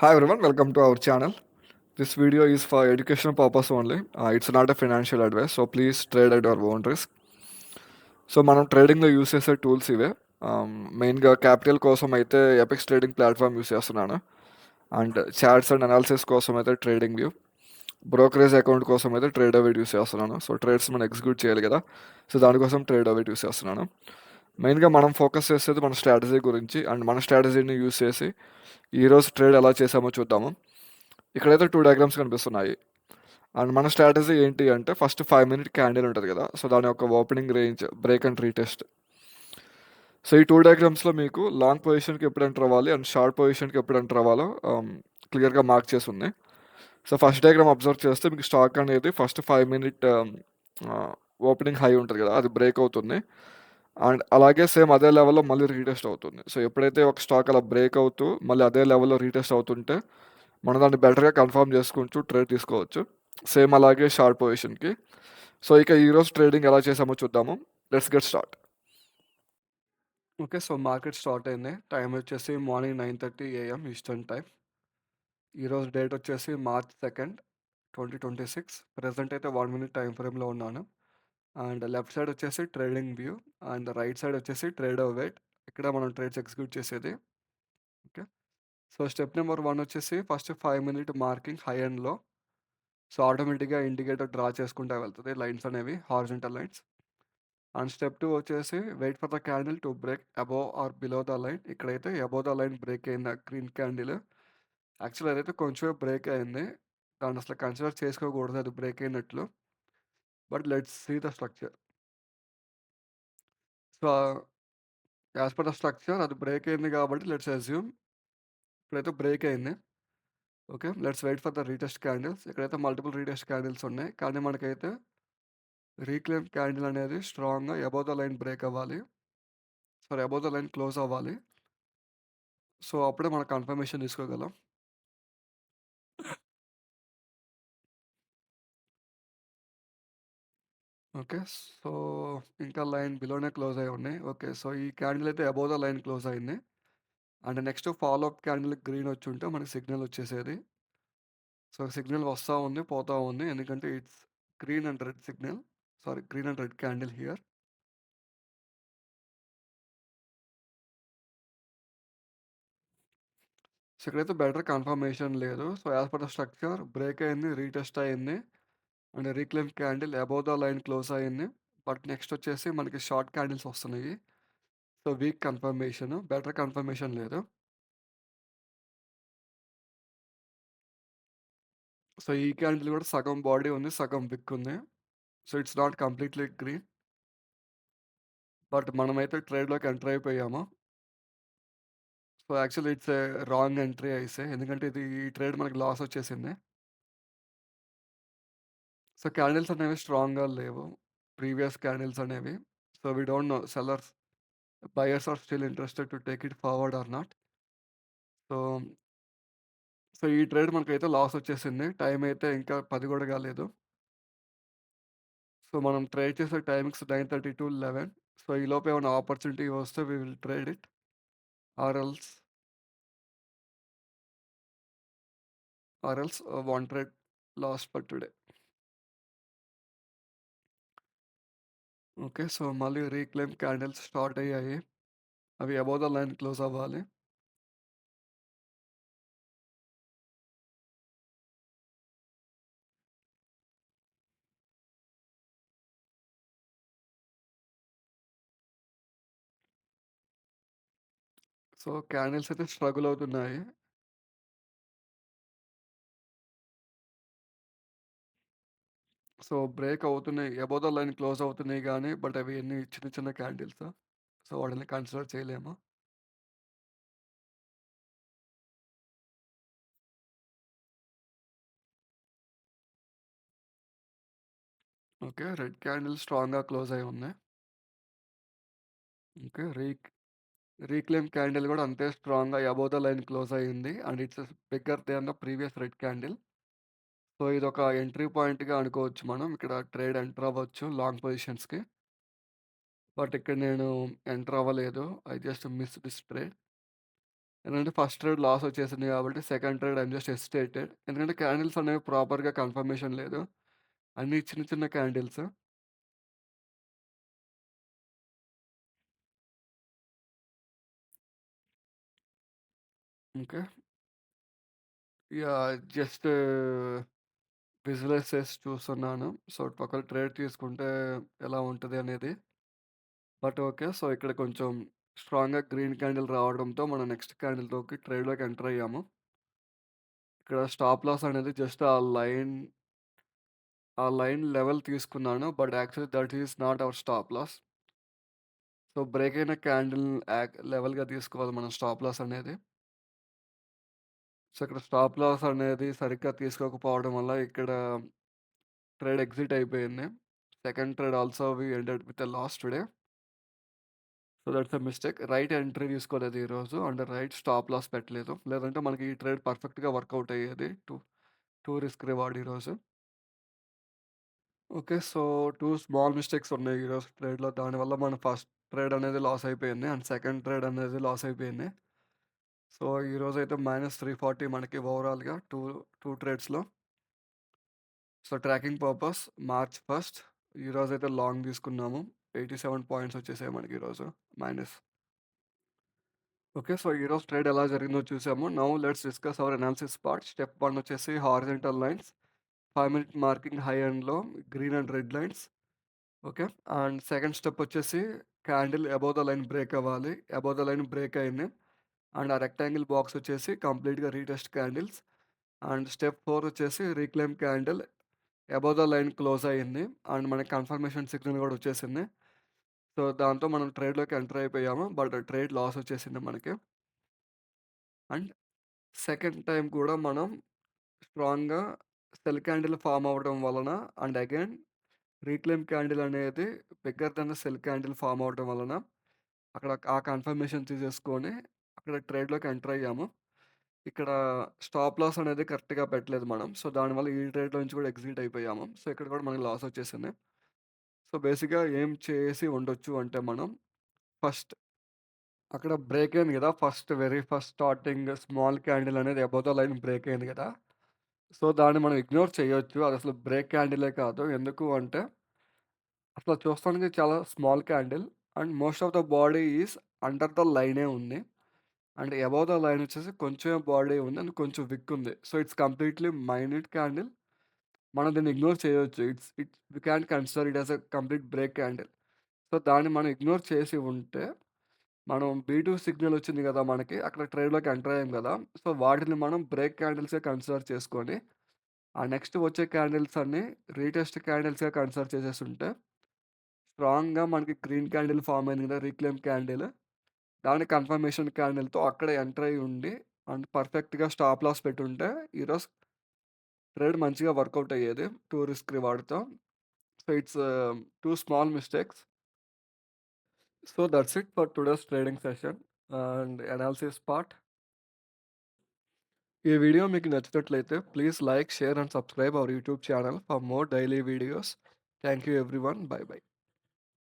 Hi everyone, welcome to our channel. This video is for educational purpose only. It's not a financial advice, so please trade at your own risk. So మనం ట్రేడింగ్లో use చేసే tools ఇవే. మెయిన్గా capital కోసం అయితే epics trading platform use చేస్తున్నాను. And charts and analysis కోసం అయితే ట్రేడింగ్ వ్యూ. బ్రోకరేజ్ అకౌంట్ కోసం అయితే ట్రేడ్ అవేట్ యూస్ చేస్తున్నాను. సో ట్రేడ్స్ మనం ఎగ్జిక్యూట్ చేయాలి కదా, సో దానికోసం ట్రేడ్ అవేట్ యూస్ చేస్తున్నాను. మెయిన్గా మనం ఫోకస్ చేసేది మన స్ట్రాటజీ గురించి, అండ్ మన స్ట్రాటజీని యూస్ చేసి ఈరోజు ట్రేడ్ ఎలా చేసామో చూద్దాము. ఇక్కడైతే 2 డయాగ్రామ్స్ కనిపిస్తున్నాయి. అండ్ మన స్ట్రాటజీ ఏంటి అంటే ఫస్ట్ 5 మినిట్ క్యాండిల్ ఉంటుంది కదా, సో దాని యొక్క opening range, break and retest. So ఈ 2 డయాగ్రామ్స్లో మీకు లాంగ్ పొజిషన్కి ఎప్పుడు ఎంటర్ అవ్వాలి అండ్ షార్ట్ పొజిషన్కి ఎప్పుడు ఎంటర్ అవ్వాలో క్లియర్గా మార్క్ చేసి ఉంది. సో ఫస్ట్ డయాగ్రామ్ అబ్జర్వ్ చేస్తే మీకు స్టాక్ అనేది ఫస్ట్ 5 మినిట్ ఓపెనింగ్ హై ఉంటుంది కదా, అది బ్రేక్ అవుతుంది. అండ్ అలాగే సేమ్ అదే లెవెల్లో మళ్ళీ రీటెస్ట్ అవుతుంది. సో ఎప్పుడైతే ఒక స్టాక్ అలా బ్రేక్ అవుతూ మళ్ళీ అదే లెవెల్లో రీటెస్ట్ అవుతుంటే మనం దాన్ని బెటర్గా కన్ఫర్మ్ చేసుకుంటూ ట్రేడ్ తీసుకోవచ్చు. సేమ్ అలాగే షార్ట్ పొజిషన్కి. సో ఇక ఈరోజు ట్రేడింగ్ ఎలా చేసామో చూద్దాము. Let's get start. Okay, so market start అయింది. టైం వచ్చేసి మార్నింగ్ 9:30 AM ఈస్టర్న్ టైం. ఈరోజు డేట్ వచ్చేసి March 2nd, 2026. ప్రజెంట్ అయితే 1 మినిట్ టైం ఫ్రేమ్లో ఉన్నాను. అండ్ లెఫ్ట్ సైడ్ వచ్చేసి trading view and right side వచ్చేసి ట్రేడ్ వెయిట్. ఇక్కడ మనం ట్రేడ్స్ ఎగ్జిక్యూట్ చేసేది. ఓకే, సో స్టెప్ నెంబర్ 1 వచ్చేసి first 5 minute marking high and లో. సో ఆటోమేటిక్గా ఇండికేటర్ డ్రా చేసుకుంటూ వెళ్తుంది లైన్స్ అనేవి, హారిజంటల్ లైన్స్. అండ్ స్టెప్ 2 వచ్చేసి wait for the candle to break above or below the line. ఇక్కడైతే అబోవ్ ద లైన్ బ్రేక్ అయింది green candle. Actual అదైతే కొంచెం బ్రేక్ అయింది, దాన్ని అసలు కన్సిడర్ చేసుకోకూడదు అది బ్రేక్ అయినట్లు. But let's see the structure. So as per the structure అది బ్రేక్ అయింది కాబట్టి లెట్స్ అజ్యూమ్ ఇప్పుడైతే బ్రేక్ అయింది. Okay, let's wait for the retest candles. ఇక్కడైతే మల్టిపుల్ రీటెస్ట్ క్యాండిల్స్ ఉన్నాయి, కానీ మనకైతే రీక్లెయిమ్ క్యాండిల్ అనేది స్ట్రాంగ్గా అబోవ్ ద లైన్ బ్రేక్ అవ్వాలి, sorry above the line close అవ్వాలి. సో అప్పుడే మనం కన్ఫర్మేషన్ తీసుకోగలం. ఓకే, సో ఇంకా లైన్ బిలోనే క్లోజ్ అయి ఉన్నాయి. ఓకే, సో ఈ క్యాండిల్ అయితే అబోవ్ ద లైన్ క్లోజ్ అయింది. And next follow up candle green వచ్చి ఉంటే మనకి సిగ్నల్ వచ్చేసేది. సో సిగ్నల్ వస్తూ ఉంది, పోతూ ఉంది, ఎందుకంటే it's green and red signal, sorry green and red candle here. So ఇక్కడైతే బెటర్ కన్ఫర్మేషన్ లేదు. So as per the structure break అయింది, రీటెస్ట్ అయింది, and reclaim candle above the line close అయింది. బట్ నెక్స్ట్ వచ్చేసి మనకి షార్ట్ క్యాండిల్స్ వస్తున్నాయి. So weak confirmation, better confirmation లేదు. So ఈ క్యాండిల్ కూడా సగం బాడీ ఉంది, సగం విక్ ఉంది. So it's not completely green. But మనమైతే ట్రేడ్లోకి ఎంటర్ అయిపోయాము. So actually it's a wrong entry అయితే, ఎందుకంటే ఇది ఈ ట్రేడ్ మనకి లాస్ వచ్చేసింది. సో క్యాండిల్స్ అనేవి స్ట్రాంగ్గా లేవు, ప్రీవియస్ క్యాండిల్స్ అనేవి. So we don't know sellers, buyers are still interested to take it forward or not. So so ఈ ట్రేడ్ మనకైతే లాస్ వచ్చేసింది. టైం అయితే ఇంకా 10 కూడా కాలేదు. సో మనం ట్రేడ్ చేసే టైమింగ్స్ 9:30 to 11. సో ఈ లోపు ఏమైనా ఆపర్చునిటీ వస్తే we will trade it, or else one trade last for today. Okay, so మళ్ళీ రీక్లెయిమ్ క్యాండిల్స్ స్టార్ట్ అయ్యాయి, అవి అబోవ్ ద లైన్ క్లోజ్ అవ్వాలి. సో క్యాండిల్స్ అయితే స్ట్రగుల్ అవుతున్నాయి. సో బ్రేక్ అవుతున్నాయి, అబోవ్ ద లైన్ క్లోజ్ అవుతున్నాయి కానీ, బట్ అవి ఎన్ని చిన్న చిన్న క్యాండిల్స్, సో వాటిని కన్సిడర్ చేయలేము. ఓకే, రెడ్ క్యాండిల్ స్ట్రాంగ్గా క్లోజ్ అయి ఉన్నాయి. ఓకే, రీక్లెయిమ్ క్యాండిల్ కూడా అంతే స్ట్రాంగ్గా అబోవ్ ద లైన్ క్లోజ్ అయ్యింది, and it's bigger than the previous red candle. So ఇది ఒక ఎంట్రీ పాయింట్గా అనుకోవచ్చు, మనం ఇక్కడ ట్రేడ్ ఎంటర్ అవ్వచ్చు లాంగ్ పొజిషన్స్కి. బట్ ఇక్కడ నేను ఎంటర్ అవ్వలేదు, I just miss this trade. ఎందుకంటే ఫస్ట్ ట్రేడ్ లాస్ వచ్చేసింది కాబట్టి second trade I'm just hesitated. ఎందుకంటే క్యాండిల్స్ అనేవి ప్రాపర్‌గా కన్ఫర్మేషన్ లేదు. అన్నీ చిన్న చిన్న candles. Okay. Yeah! Just visualise చేసి చూస్తున్నాను. సో, ఒకవేళ ట్రేడ్ తీసుకుంటే ఎలా ఉంటది అనేది. But okay. సో, ఇక్కడ కొంచెం స్ట్రాంగ్‌గా గ్రీన్ క్యాండిల్ రావడంతో మనం నెక్స్ట్ క్యాండిల్‌లోకి ట్రేడ్‌లోకి ఎంటర్ అయ్యాము. ఇక్కడ స్టాప్ లాస్ అనేది జస్ట్ ఆ లైన్ లెవెల్ తీసుకున్నాను. But actually that is not our stop loss. So, break అయిన క్యాండిల్ లెవెల్‌గా తీసుకోవాలి మనం స్టాప్ లాస్ అనేది. సో, ఇక్కడ స్టాప్ లాస్ అనేది సరిగ్గా తీసుకోకపోవడం వల్ల ఇక్కడ ట్రేడ్ ఎగ్జిట్ అయిపోయింది. Second trade also we ended with a loss today. So, that's a mistake. Right entry తీసుకోలేదు ఈరోజు. అండ్ రైట్ స్టాప్ లాస్ పెట్టలేదు. లేదంటే మనకి ఈ ట్రేడ్ పర్ఫెక్ట్‌గా వర్కౌట్ అయ్యేది. టూ రిస్క్ రివార్డ్ ఈరోజు. ఓకే. సో, 2 స్మాల్ మిస్టేక్స్ ఉన్నాయి ఈరోజు ట్రేడ్‌లో. దానివల్ల మన ఫస్ట్ ట్రేడ్ అనేది లాస్ అయిపోయింది. అండ్ సెకండ్ ట్రేడ్ అనేది లాస్ అయిపోయింది. సో, ఈరోజైతే -340 మనకి ఓవరాల్‌గా 2 ట్రేడ్స్‌లో. సో, ట్రాకింగ్ పర్పస్ మార్చ్ 1 ఈరోజైతే లాంగ్ తీసుకున్నాము. 87 పాయింట్స్ వచ్చేసాయి మనకి ఈరోజు మైనస్. ఓకే. సో, ఈరోజు ట్రేడ్ ఎలా జరిగిందో చూసాము. Now let's discuss hour analysis part. Step 1 వచ్చేసి horizontal lines. 5 minute marking high and low green and red lines. Okay. And second step వచ్చేసి candle above the line break అవ్వాలి. Above the line break అయింది. And ఆ rectangle box వచ్చేసి కంప్లీట్‌గా retest candles. And step 4 వచ్చేసి reclaim candle above the line close అయింది. And మనకి confirmation signal కూడా వచ్చేసింది. సో, దాంతో మనం ట్రేడ్‌లోకి ఎంటర్ అయిపోయాము. బట్ ట్రేడ్ లాస్ వచ్చేసింది మనకి. అండ్ సెకండ్ టైమ్ కూడా మనం స్ట్రాంగ్‌గా సెల్ క్యాండిల్ ఫార్మ్ అవ్వడం వలన అండ్ అగైన్ రీక్లెయిమ్ క్యాండిల్ అనేది bigger then the sell candle form అవ్వడం వలన అక్కడ ఆ కన్ఫర్మేషన్ తీసేసుకొని అక్కడ ట్రేడ్‌లోకి ఎంటర్ అయ్యాము. ఇక్కడ స్టాప్ లాస్ అనేది కరెక్ట్‌గా పెట్టలేదు మనం. సో, దానివల్ల ఈ ట్రేడ్‌లో నుంచి కూడా ఎగ్జిట్ అయిపోయాము. సో, ఇక్కడ కూడా మనకి లాస్ వచ్చేసింది. సో, బేసిక్‌గా ఏం చేసి ఉండొచ్చు అంటే మనం ఫస్ట్ అక్కడ బ్రేక్ అయింది గదా! Very first starting small candle అనేది అబోవ్ ద లైన్ బ్రేక్ అయింది గదా! సో, దాన్ని మనం ఇగ్నోర్ చేయొచ్చు. అదసలు బ్రేక్ క్యాండిలే కాదు. ఎందుకు అంటే, అసలు చూస్తానికి చాలా small candle and most of the body is under the లైనే ఉంది. అండ్ అబోవ్ ద లైన్ వచ్చేసి కొంచెం బాడీ ఉంది అండ్ కొంచెం విక్ ఉంది. So, it's completely minute candle. మనం దీన్ని ఇగ్నోర్ చేయొచ్చు. It's we can't consider it as a complete break candle. So, దాన్ని మనం ఇగ్నోర్ చేసి ఉంటే, మనం B2 సిగ్నల్ వచ్చింది గదా! మనకి. అక్కడ ట్రేడ్‌లోకి ఎంటర్ అయ్యాం గదా! సో, వాటిని మనం బ్రేక్ క్యాండిల్స్‌గా కన్సిడర్ చేసుకొని ఆ నెక్స్ట్ వచ్చే క్యాండిల్స్ అన్నీ రీటెస్ట్ క్యాండిల్స్‌గా కన్సిడర్ చేసేసుంటే, స్ట్రాంగ్‌గా మనకి గ్రీన్ క్యాండిల్ ఫార్మ్ అయింది కదా! Reclaim candle. దాని కన్ఫర్మేషన్ క్యాండిల్‌తో అక్కడే ఎంటర్ అయ్యి ఉండి అండ్ పర్ఫెక్ట్‌గా స్టాప్ లాస్ పెట్టుంటే ఈరోజు ట్రేడ్ మంచిగా వర్కౌట్ అయ్యేది. 2 రిస్క్ రివార్డ్‌తో. So, it's 2 small mistakes. So, that's it for today's trading session and analysis part. ఈ వీడియో మీకు నచ్చినట్లయితే please like, share and subscribe our YouTube channel for more daily videos. Thank you everyone. Bye by.